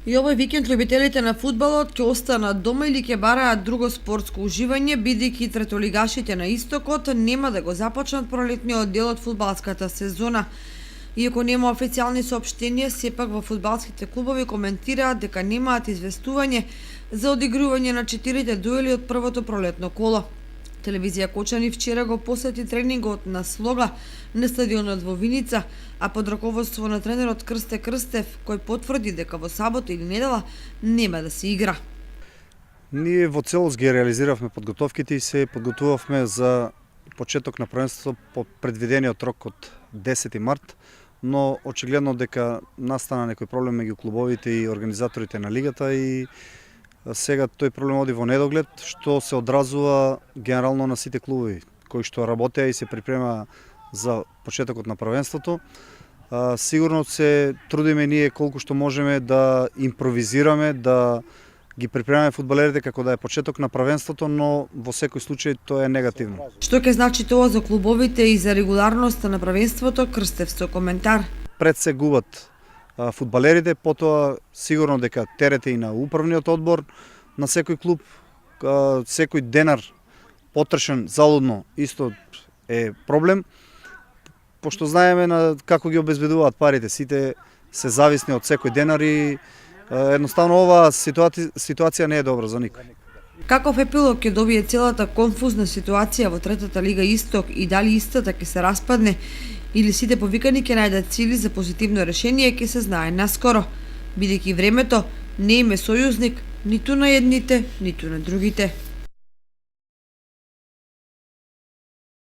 И овој викенд љубителите на фудбалот ќе останат дома или ќе бараат друго спортско уживање, бидејќи третолигашите на Истокот нема да го започнат пролетниот дел од фудбалската сезона. Иако нема официјални соопштенија, сепак во фудбалските клубови коментираат дека немаат известување за одигрување на 4 дуели од првото пролетно коло. Телевизија Кочани вчера го посети тренингот на Слога на стадионот во Виница, а под раководство на тренерот Крсте Крстев, кој потврди дека во сабота или недела нема да се игра. Ние во целост ги реализиравме подготовките и се подготувавме за почеток на првенството по предвидениот рок од 10 март, но очигледно дека настана некој проблем меѓу клубовите и организаторите на лигата и сега тој проблем оди во недоглед, што се одразува генерално на сите клубови кои што работеа и се припрема за почетокот на првенството. Сигурно се трудиме ние колку што можеме да импровизираме, да ги припремаме фудбалерите како да е почеток на првенството, но во секој случај тоа е негативно. Што ќе значи тоа за клубовите и за регуларноста на првенството? Крстев со коментар. Пред се губат фудбалерите, потоа сигурно дека терете и на управниот одбор на секој клуб, секој денар потрошен залудно исто е проблем, пошто знаеме на како ги обезбедуваат парите, сите се зависни од секој денар и едноставно оваа ситуација не е добра за никој. Каков епилог ќе добие целата конфузна ситуација во третата лига Исток и дали истата ќе се распадне или сите повикани ќе најдат цели за позитивно решение ќе се знае наскоро, бидејќи времето не им е сојузник ниту на едните, ниту на другите.